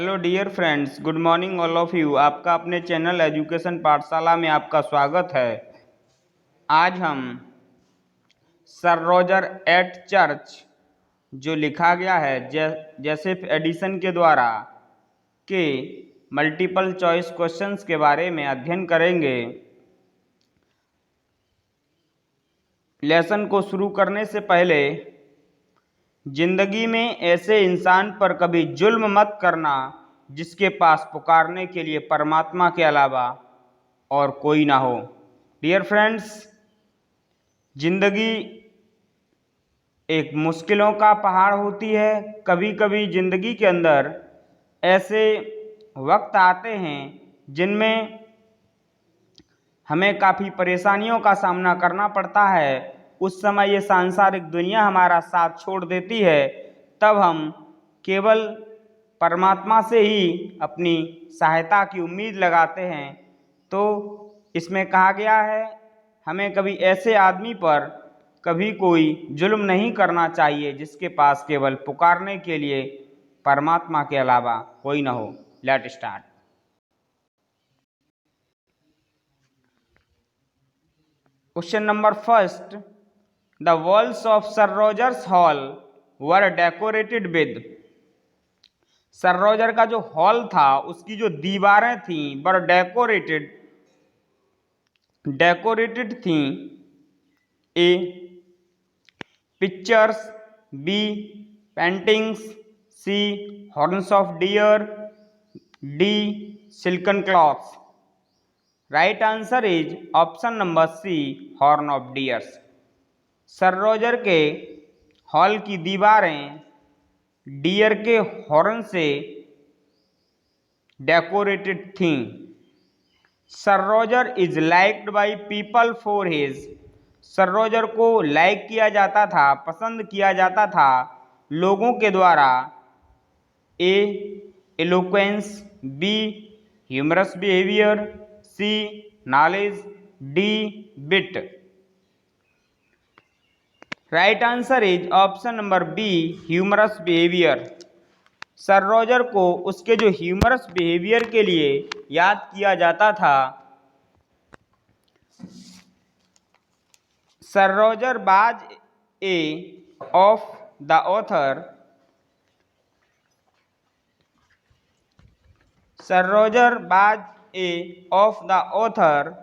Hello dear friends, good morning all of you. आपका अपने channel education पाठशाला में आपका स्वागत है। आज हम सर रॉजर एट चर्च जो लिखा गया है जोसेफ एडिसन के द्वारा के मल्टीपल चॉइस क्वेश्चंस के बारे में अध्ययन करेंगे। लेसन को शुरू करने से पहले जिंदगी में ऐसे इंसान पर कभी जुल्म मत करना जिसके पास पुकारने के लिए परमात्मा के अलावा और कोई ना हो। डियर फ्रेंड्स, जिंदगी एक मुश्किलों का पहाड़ होती है। कभी कभी जिंदगी के अंदर ऐसे वक्त आते हैं जिनमें हमें काफ़ी परेशानियों का सामना करना पड़ता है। उस समय ये सांसारिक दुनिया हमारा साथ छोड़ देती है, तब हम केवल परमात्मा से ही अपनी सहायता की उम्मीद लगाते हैं। तो इसमें कहा गया है हमें कभी ऐसे आदमी पर कभी कोई जुल्म नहीं करना चाहिए जिसके पास केवल पुकारने के लिए परमात्मा के अलावा कोई ना हो। Let start. Question number first, the walls of Sir Rogers hall were decorated with. Sir Roger का जो हॉल था उसकी जो दीवारें थीं वर डेकोरेटेड थीं। A pictures, B paintings, C horns of deer, D silken clothes. Right answer is option number C, horn of deers. Sir Roger के हॉल की दीवारें डियर के हॉर्न से डेकोरेटेड थीं। Sir Roger is liked by people for his. Sir Roger को like किया जाता था, पसंद किया जाता था लोगों के द्वारा। A eloquence, B humorous behaviour, C knowledge, D wit. Right answer is option number B, humorous behaviour. Sir Roger को उसके जो ह्यूमरस बिहेवियर के लिए याद किया जाता था। Sir Roger was a of the author. Sir Roger was a of the author.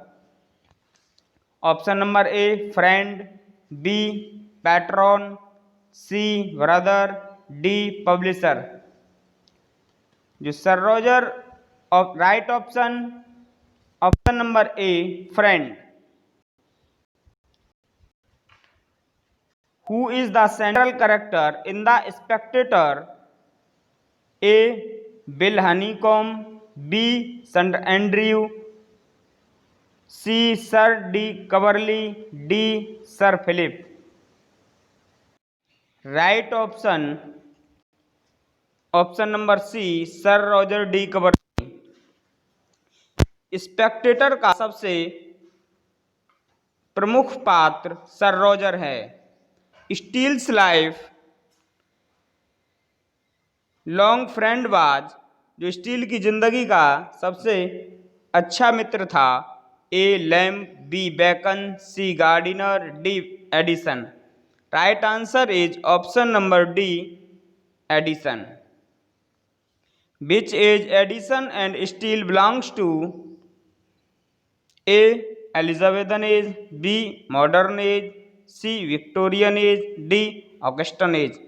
Option number A friend, B patron, C brother, D publisher. जो sir Roger right option number A friend. Who is the central character in the Spectator? A Bill Honeycomb, B sir Andrew, C sir de Coverley, D sir Philip. Right option number C, sir Roger de Coverley. Spectator का सबसे प्रमुख पात्र sir Roger है। Steels life long friend was, जो Steele की जिंदगी का सबसे अच्छा मित्र था। A Lamb, B Bacon, C Gardiner, D Addison. Right answer is option number D Addison. Which age Addison and Steele belongs to? A Elizabethan age, B modern age, C Victorian age, D Augustan age.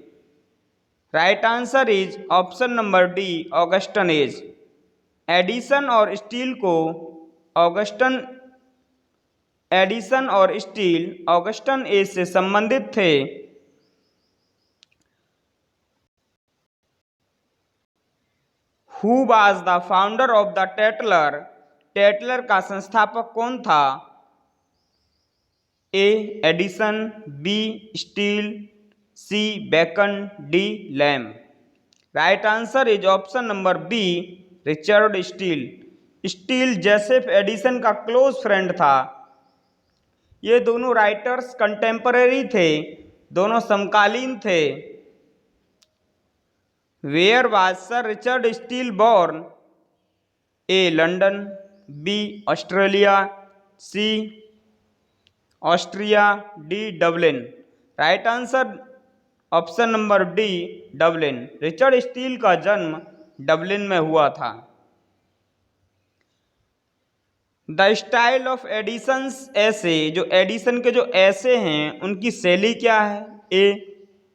Right answer is option number D Augustan age. Addison और Steele को Addison और Steele Augustan age से संबंधित थे। Who was the founder of the Tatler? Tatler का संस्थापक कौन था? A Addison, B Steele, C Bacon, D Lamb. Right answer is option number B, Richard Steele. Steele Joseph Addison का close friend था। ये दोनों राइटर्स कंटेम्पररी थे, दोनों समकालीन थे। Where was sir Richard Steele born? A London, B Australia, C Austria, D Dublin. Right answer option number D Dublin. Richard Steele का जन्म डबलिन में हुआ था। द स्टाइल ऑफ एडिसन्स ऐसे, जो एडिसन के जो ऐसे हैं उनकी शैली क्या है? A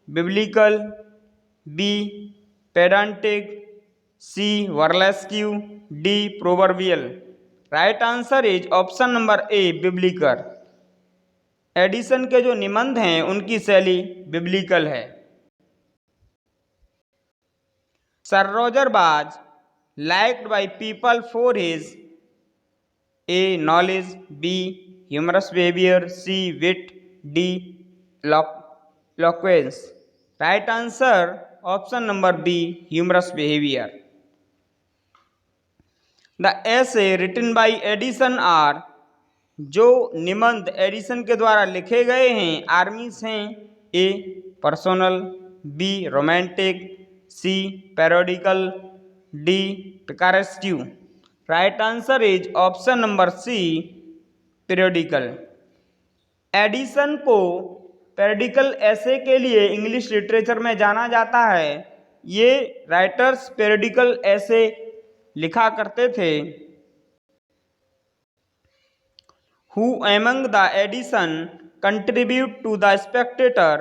biblical, B pedantic, C burlesque, D proverbial. Right answer is option number A biblical. Addison के जो निबंध हैं उनकी शैली बिब्लिकल है। Sir Roger was liked by people for his A knowledge, B humorous behaviour, C wit, D eloquence. Right answer option number B humorous behaviour. The essays written by Addison are, जो निबंध Edison के द्वारा लिखे गए हैं आर्मीज हैं। A personal, B romantic, C periodical, D picaresque. Right answer is option number C periodical. Addison को पैरोडिकल ऐसे के लिए इंग्लिश लिटरेचर में जाना जाता है। ये राइटर्स पीरियोडिकल ऐसे लिखा करते थे। Who among the edition contribute to the Spectator?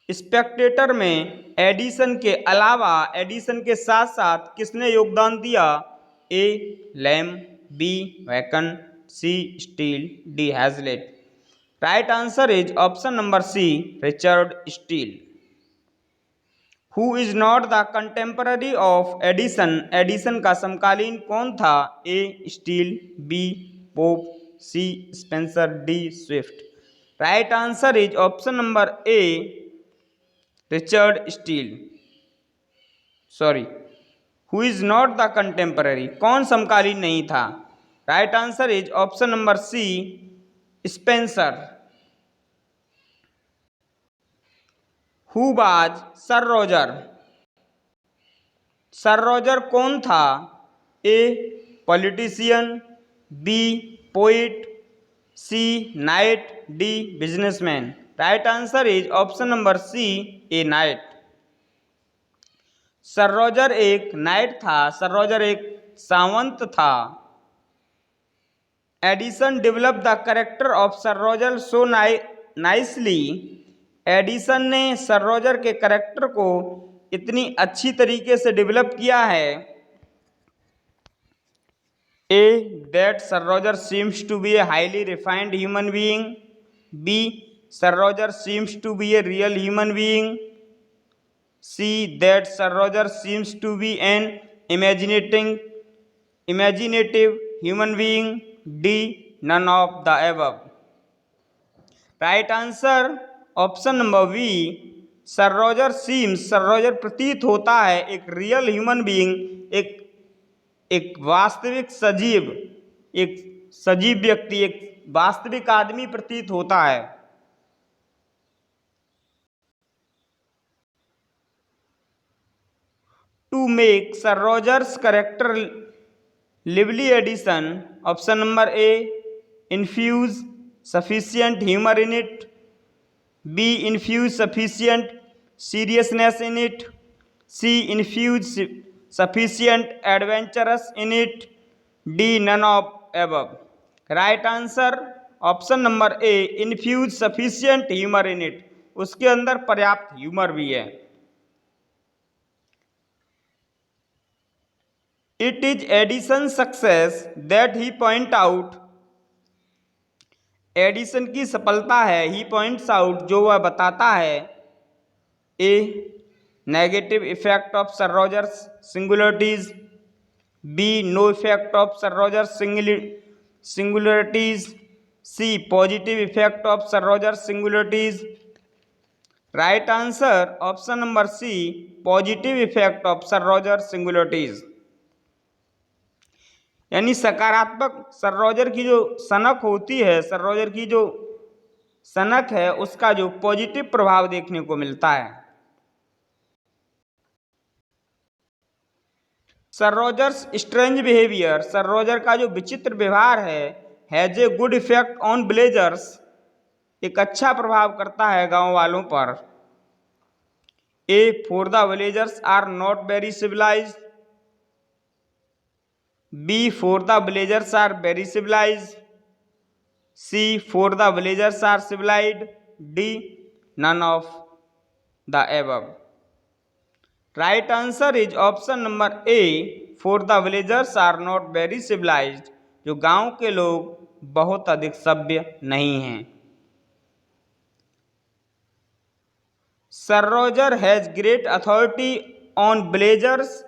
Spectator में एडिसन के अलावा, एडिसन के साथ साथ किसने योगदान दिया? A Lamb, B Bacon, C Steele, D Hazlitt. Right answer is option number C Richard Steele. Who is not the contemporary of Addison? Addison का समकालीन कौन था? A Steele, B Pope, C Spenser, D Swift. Right answer is option number A Richard Steele. Sorry, who is not the contemporary, कौन समकालीन नहीं था? Right answer is option number C Spenser. Who was Sir Roger? Sir Roger कौन था? A politician, B poet, C knight, D businessman. Right answer is option number C a knight. Sir Roger एक knight था, sir Roger एक सावंत था। Addison develop the character of Sir Roger so nicely. Addison ने Sir Roger के character को इतनी अच्छी तरीके से डेवलप किया है। A that Sir Roger seems to be a highly refined human being, B Sir Roger seems to be a real human being, C that Sir Roger seems to be an imaginative human being, D none of the above. Right answer option number B Sir Roger seems, Sir Roger प्रतीत होता है एक real human being, एक वास्तविक सजीव, एक सजीव व्यक्ति, एक वास्तविक आदमी प्रतीत होता है। To make Sir Roger's character lively Addison, option number A infuse sufficient humor in it, B infuse sufficient seriousness in it, C infuse sufficient adventurous in it, D none of above। Right answer option number A infuse sufficient humor in it, उसके अंदर पर्याप्त humour भी है। It is Edison's success that he point out, Edison की सफलता है, ही points out, जो वह बताता है। A negative effect of Sir Roger's singularities, B no effect of Sir Roger's singularities, C positive effect of Sir Roger's singularities. Right answer option number C positive effect of Sir Roger's singularities. यानी सकारात्मक sir Roger की जो सनक होती है, sir Roger की जो सनक है, उसका जो पॉजिटिव प्रभाव देखने को मिलता है। Sir Roger's strange behaviour, Sir Roger का जो विचित्र व्यवहार है, has a good effect on villagers, एक अच्छा प्रभाव करता है गांव वालों पर। A for the villagers are not very civilised, B for the villagers are very civilised, C for the villagers are civilised, D none of the above. Right answer is option number A, for the villagers are not very civilised, जो गांव के लोग बहुत अधिक सभ्य नहीं हैं। Sir Roger has great authority on villagers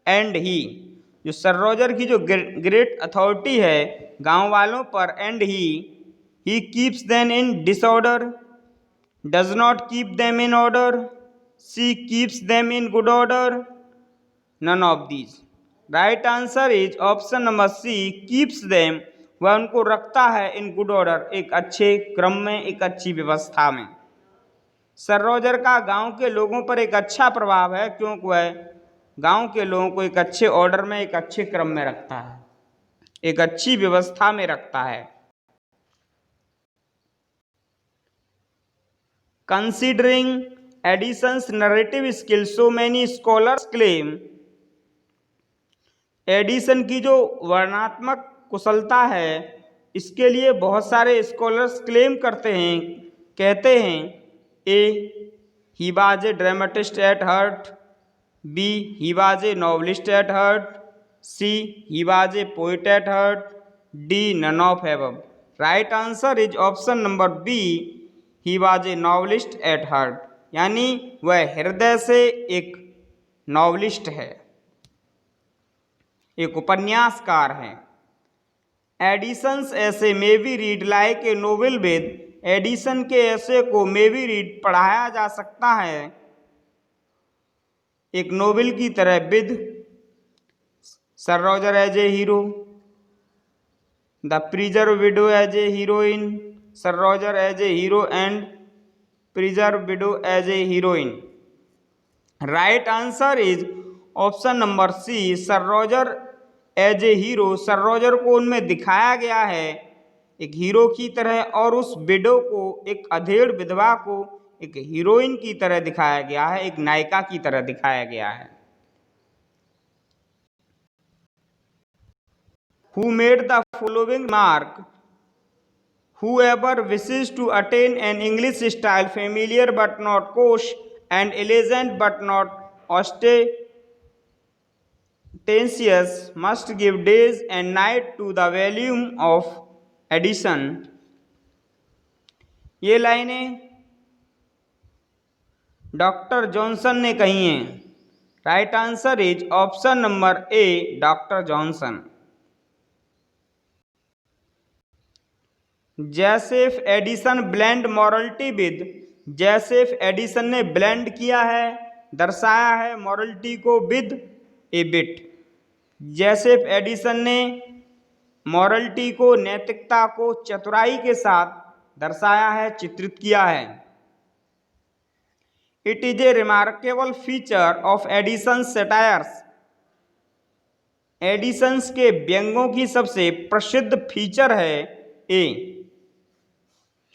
and he, जो सर रोजर की जो ग्रेट अथॉरिटी है गांव वालों पर, and he keeps them in disorder, does not keep them in order, C keeps them in good order, none of these. Right answer is option number C, keeps them, वह उनको रखता है इन good order, एक अच्छे क्रम में, एक अच्छी व्यवस्था में। सर रोजर का गांव के लोगों पर एक अच्छा प्रभाव है, क्योंकि वह गांव के लोगों को एक अच्छे ऑर्डर में, एक अच्छे क्रम में रखता है, एक अच्छी व्यवस्था में रखता है। Considering Edison's narrative skill, so many scholars claim, Edison की जो वर्णनात्मक कुशलता है, इसके लिए बहुत सारे स्कॉलर्स क्लेम करते हैं, कहते हैं। A he was a dramatist at heart, B he was a novelist at heart, C he was a poet at heart, D none of above. Right answer is option number B, he was a novelist at heart, यानी वह हृदय से एक novelist है, एक उपन्यासकार है। Edison's ऐसे may be read like a novel with, Edison के ऐसे को मे बी रीड पढ़ाया जा सकता है एक नोवेल की तरह, with Sir Roger as a hero, the preserve widow as a heroine, Sir Roger as a hero and preserve widow as a heroine. Right answer is option number C, Sir Roger as a hero, Sir Roger को उनमें दिखाया गया है एक hero की तरह, और उस विडो को, एक अधेड़ विधवा को एक हीरोइन की तरह दिखाया गया है, एक नायिका की तरह दिखाया गया है। Who made the following remark? Whoever wishes to attain an English style familiar but not coarse, and elegant but not ostentatious, must give days and night to the volume of Addison। ये लाइनें doctor Johnson ने कही हैं। Right answer is option number A, doctor Johnson. Joseph Addison blend morality with, Joseph Addison ने blend किया है, दर्शाया है मॉरलिटी को with A bit. Joseph Addison ने मॉरलिटी को, नैतिकता को चतुराई के साथ दर्शाया है, चित्रित किया है। It is a remarkable feature of Addison's satires, Addison's के व्यंगों की सबसे प्रसिद्ध फीचर है A,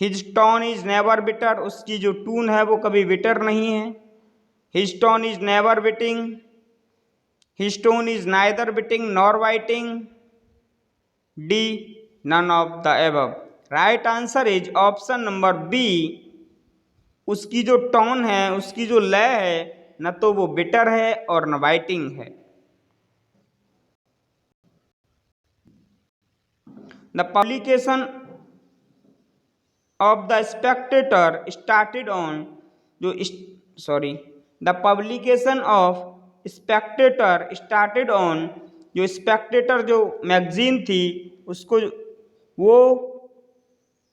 his tone is never bitter, उसकी जो टून है वो कभी बिटर नहीं है। His tone is never biting, his tone is neither biting nor biting, D none of the above. Right answer is option number B, उसकी जो tone है, उसकी जो लय है, न तो वो बिटर है और न बाइटिंग है। The publication of the Spectator started on, the publication of Spectator started on, जो स्पेक्टेटर जो मैगजीन थी उसको, वो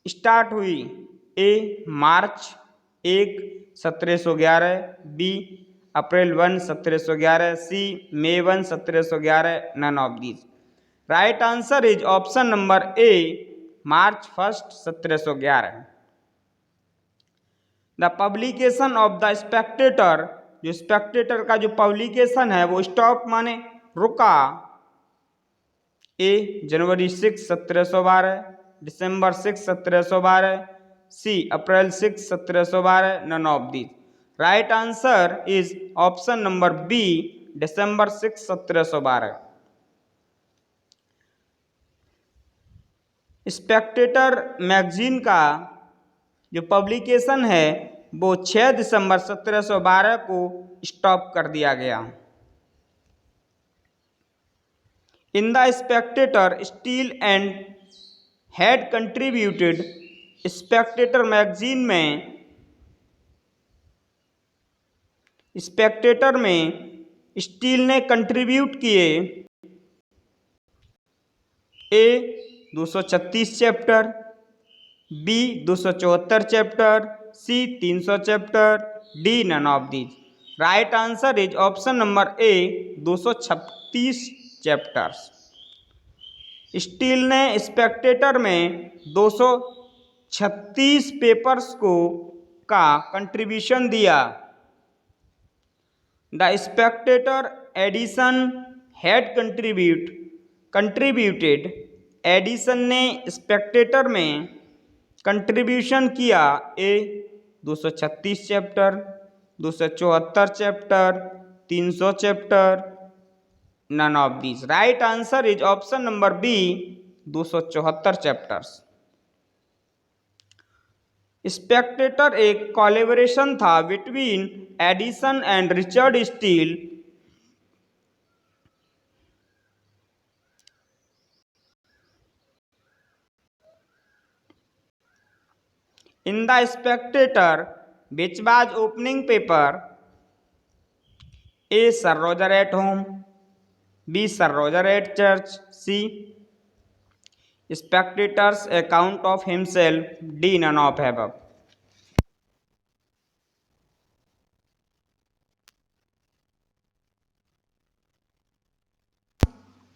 स्टार्ट हुई A March 1, 1711, B April 1, 1711, C May 1, 1711, none of these. Right answer is option number A, March 1, 1711। The publication of the Spectator, जो Spectator का जो publication है वो स्टॉप माने रुका। A January 6 1712, December 6 1712, C April 6 1712, none of these. Right answer is option number B, December 6 1712। Spectator magazine का जो publication है वो 6 दिसंबर 1712 को स्टॉप कर दिया गया। In the Spectator Steele and had contributed, Spectator magazine में स्टील ने कंट्रीब्यूट किए A 236 chapter, B 274 chapter, C 300 chapter, D none of these. Right answer is option number A 236 chapters. Steele ने स्पेक्टेटर में 236 papers का contribution दिया। The Spectator Addison had contributed, Addison ने Spectator में contribution किया A 236 chapter, 274 chapter, 300 chapter, none of these. Right answer is option number B 274 chapters. Spectator एक collaboration था between Addison and Richard Steele. In the Spectator which was opening paper, A. Sir Roger at home, B. Sir Roger at church, C. Spectator's account of himself, D. None of above.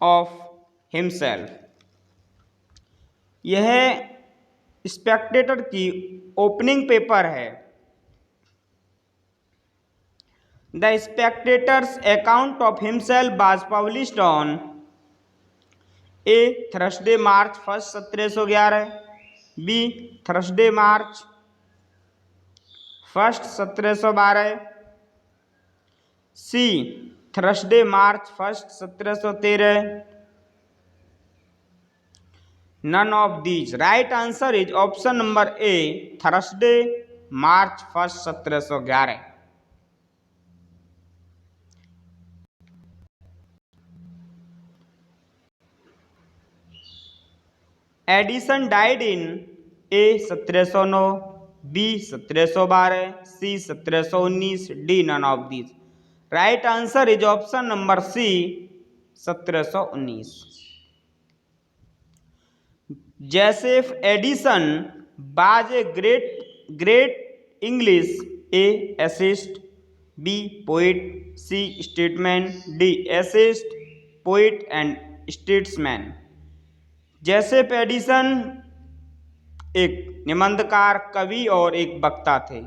Of himself, यह Spectator की opening paper है। The Spectator's account of himself was published on A Thursday March 1 1711, B Thursday March 1 1712, C Thursday March 1 1713, none of these. Right answer is option number A Thursday March 1 1711। Addison died in A 1709, B 1712, C 1719, D none of these. Right answer is option number C 1719। Joseph Addison was a great English, A essayist, B poet, C statesman, D essayist, poet and statesman. Joseph Addison एक निबंधकार, कवि और एक वक्ता थे।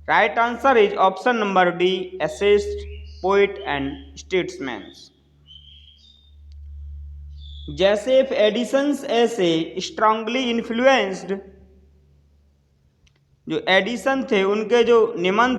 Right answer is option number D essayist, poet and statesman. Joseph Addison ऐसे strongly influenced, जो Addison थे उनके जो निबंध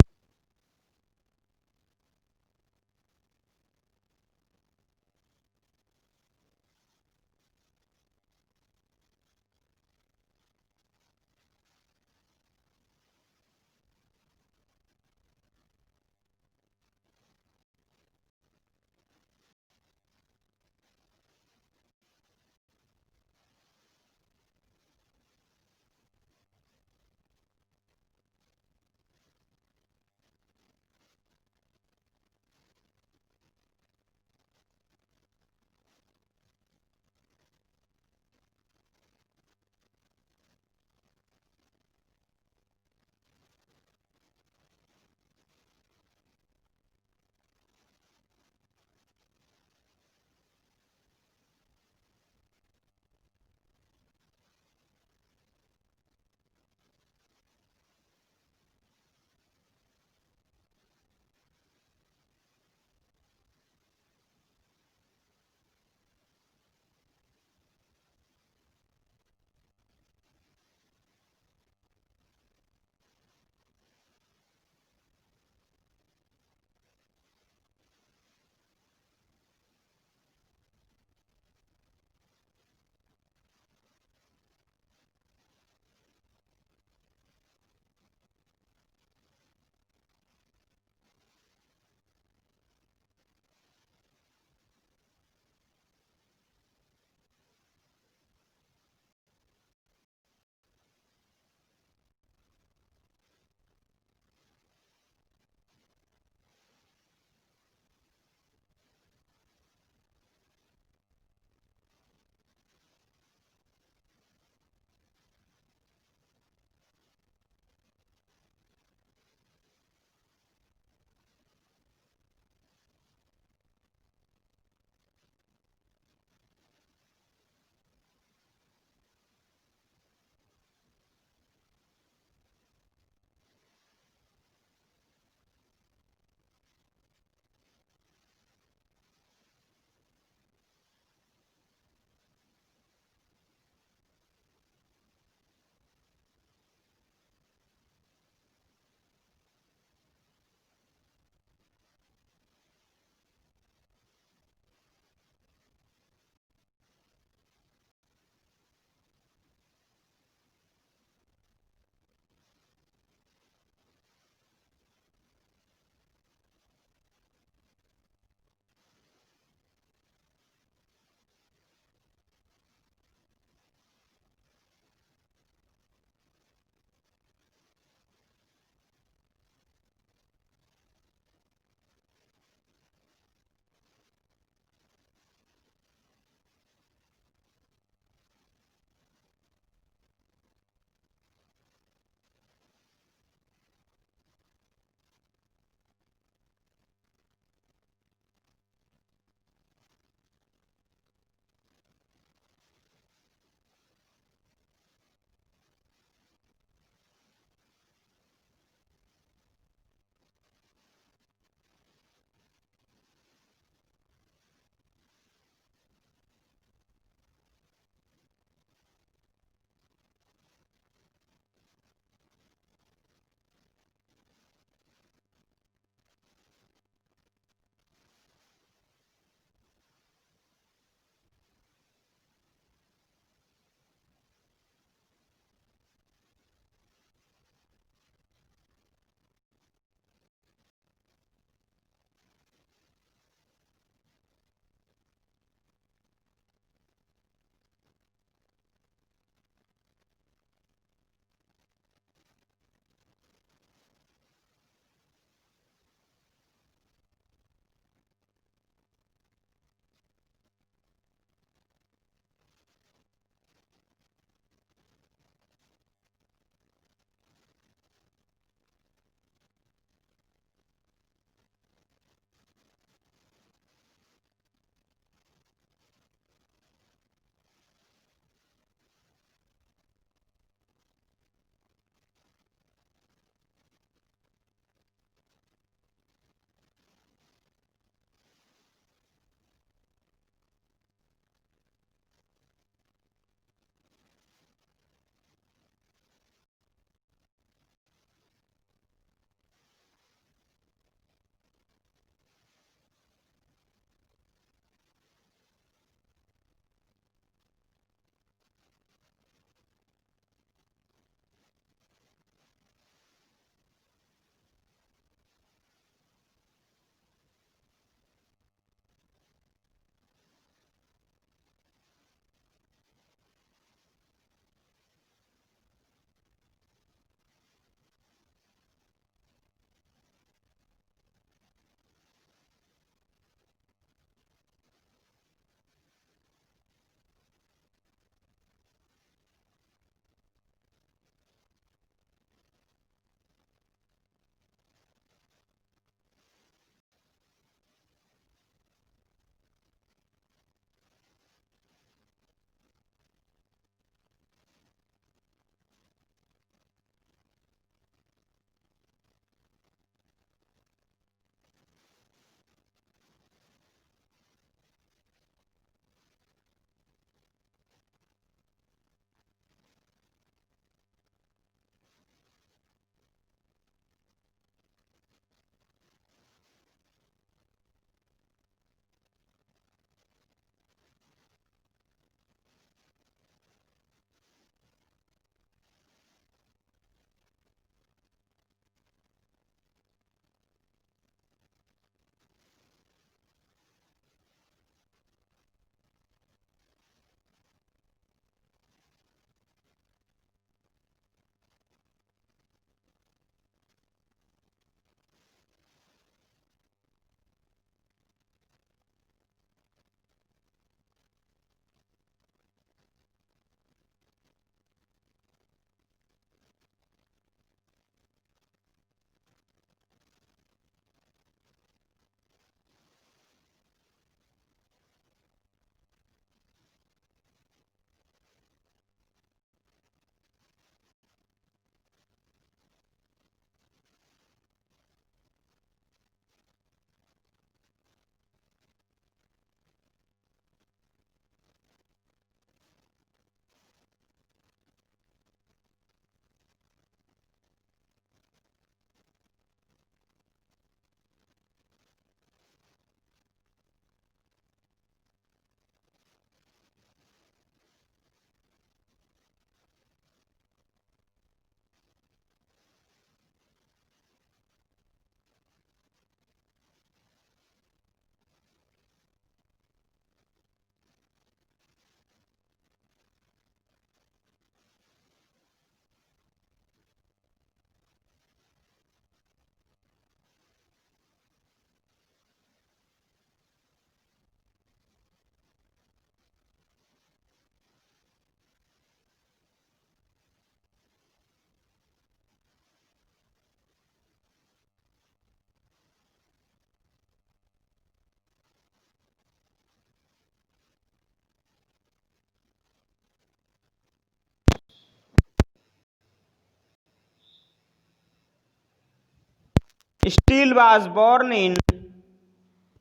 Steele was born in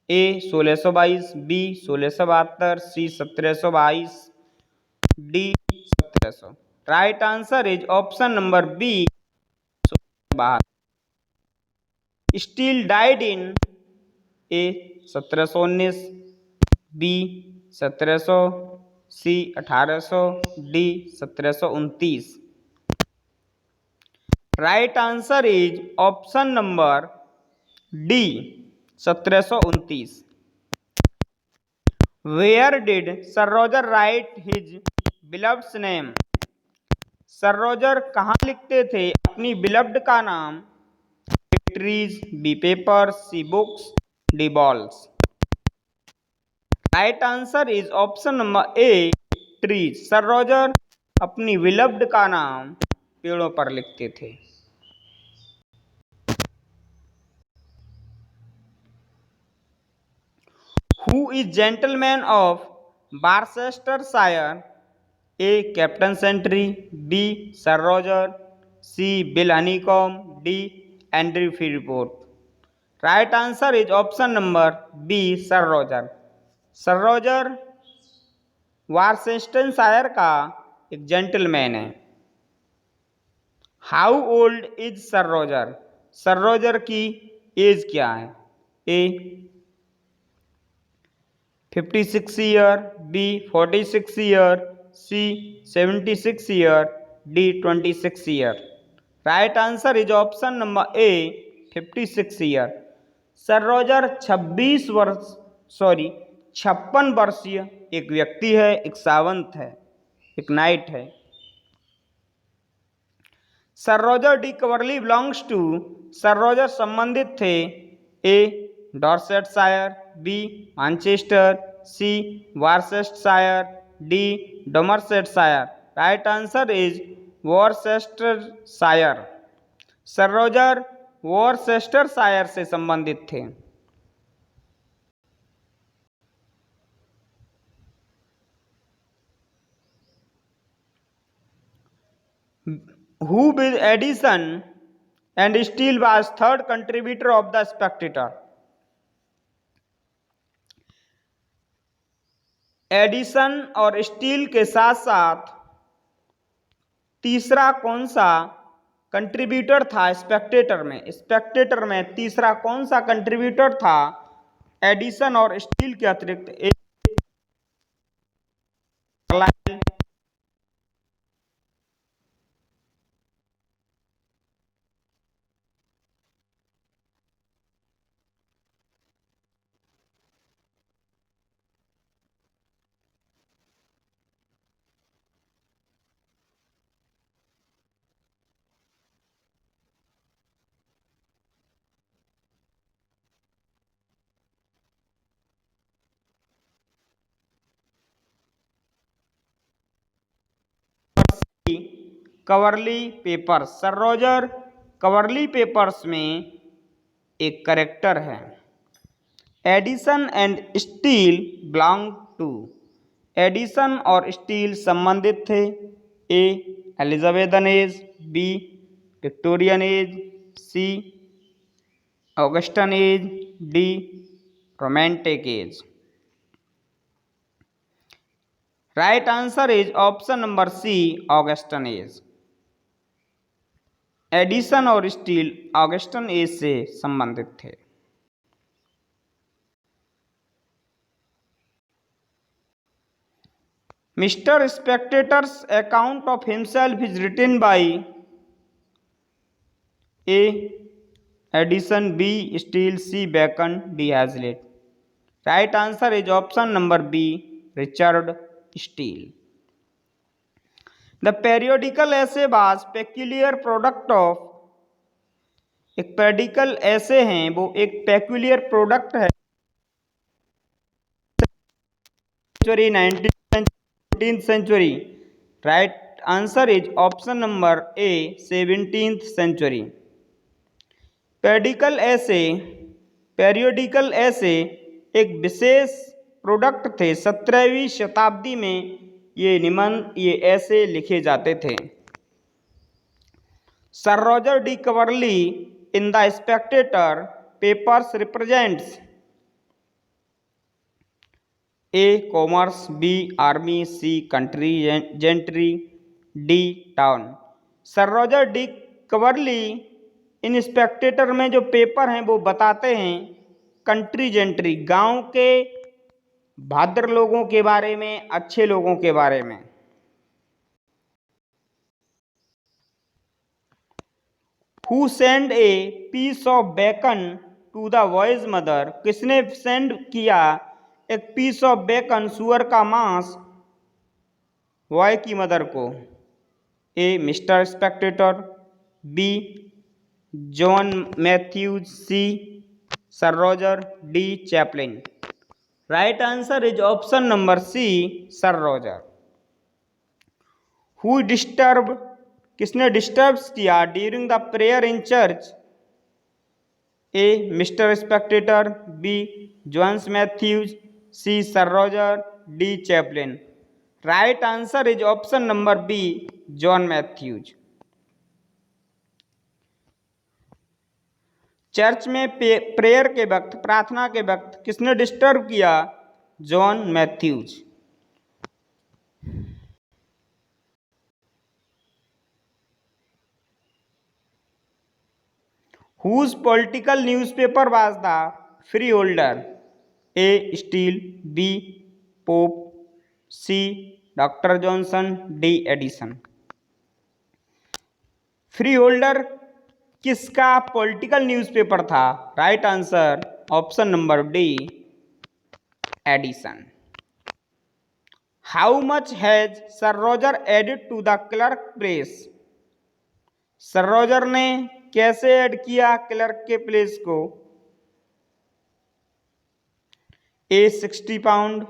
A 1622, B 1672, C 1722, D 1700। Right answer is option number B 1672। Steele died in A 1719, B 1700, C 1800, D 1729। Right answer is option number D 1729। Where did Sir Roger write his beloved's name? Sir Roger कहाँ लिखते थे अपनी beloved का नाम? Trees, B paper, C books, D balls. Right answer is option number A trees. Sir Roger अपनी beloved का नाम पेड़ों पर लिखते थे। Who is gentleman of Barcestershire? A. Captain Sentry, B. Sir Roger, C. Bill Honeycomb, D. Andrew Freeport। Right answer is option number B Sir Roger. Sir Roger Worcestershire का एक gentleman है। How old is Sir Roger? Sir Roger की age क्या है? A 56 year, B 46 year, C 76 year, D 26 year. Right answer is option number A 56 year. Sir Roger 56 वर्षीय एक व्यक्ति है, एक सावंत है, एक नाइट है। Sir Roger de Coverley belongs to? Sir Roger संबंधित थे A Dorsetshire, B Manchester, C Worcestershire, D Somersetshire. Right answer is Worcestershire. Sir Roger Worcestershire से संबंधित थे। Who with Edison and Steele was third contributor of the Spectator? Edison और steel के साथ साथ तीसरा कौन सा कंट्रीब्यूटर था स्पेक्टेटर में? स्पेक्टेटर में तीसरा कौन सा कंट्रीब्यूटर था एडिसन और स्टील के अतिरिक्त? एक Coverley Papers. Sir Roger Coverley Papers में एक करेक्टर है। Addison and Steele belong to? Addison और स्टील संबंधित थे A Elizabethan age, B Victorian age, C Augustan age, D Romantic age. Right answer is option number C Augustan age. Addison और Steele Augustan age से संबंधित थे। Mr Spectator's account of himself is written by A Addison, B Steele, C Bacon, D Hazlitt. Right answer is option number B Richard Steele. The periodical essay was peculiar product of? एक periodical essay हैं वो एक peculiar product है 19th century. Right answer is option number A 17th century. Periodical essay एक विशेष product थे 17वीं शताब्दी में ये निबंध ये ऐसे लिखे जाते थे। Sir Roger de Coverley in the Spectator papers represents A. Commerce, B. Army, C. Country gentry, D. Town। Sir Roger de Coverley in Spectator में जो पेपर हैं वो बताते हैं कंट्री जेंट्री, गांव के भद्र लोगों के बारे में, अच्छे लोगों के बारे में। Who sent a piece of bacon to the boy's mother? किसने सेंड किया एक पीस ऑफ बेकन, सुअर का मांस, बॉय की मदर को? A. Mr Spectator, B. John Matthews, C. Sir Roger, D. Chaplain. Right answer is option number C, sir Roger. Who disturb, किसने disturb किया during the prayer in church? A. Mr Spectator, B. John's Matthews, C. Sir Roger, D. Chaplain. Right answer is option number B, John Matthews. Church में prayer के वक्त, प्रार्थना के वक्त किसने disturb किया? John Matthews. Whose political newspaper was the freeholder? A. Steele, B. Pope, C. Doctor Johnson, D. Addison. Freeholder किसका political newspaper था? Right answer option number D, Addison. How much has sir Roger added to the clerk place? Sir Roger ने कैसे add किया clerk के place को? A. 60 pound,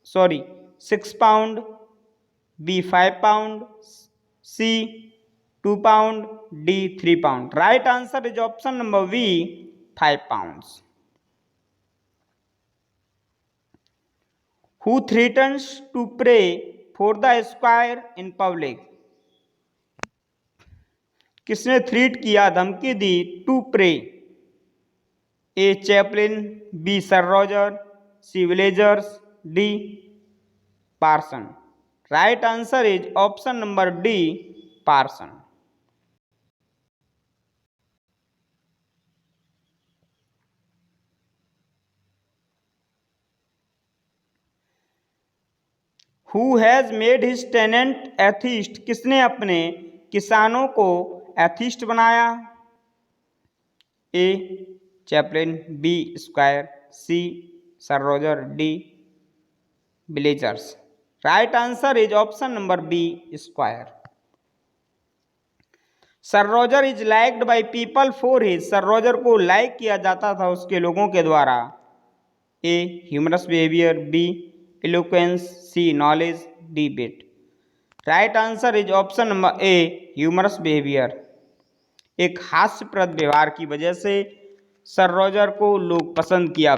sorry 6 pound, B. 5 pound, C. 2 pound, D. 3 pound. Right answer is option number B, 5 pounds. Who threatens to pray for the square in public? किसने threat किया, धमकी दी to pray? A. Chaplain, B. Sir Roger, C. Villagers, D. Parson. Right answer is option number D, parson. Who has made his tenant atheist? किसने अपने किसानों को atheist बनाया? A. Chaplain, B. Squire, C. Sir Roger, D. Villagers. Right answer is option number B, squire. Sir Roger is liked by people for his? Sir Roger को like किया जाता था उसके लोगों के द्वारा। A. Humorous behaviour, B. Eloquence, C. Knowledge, D. Wit. Right answer is option number A, humorous behaviour. एक हास्यप्रद व्यवहार की वजह से सर रॉजर को लोग पसंद किया।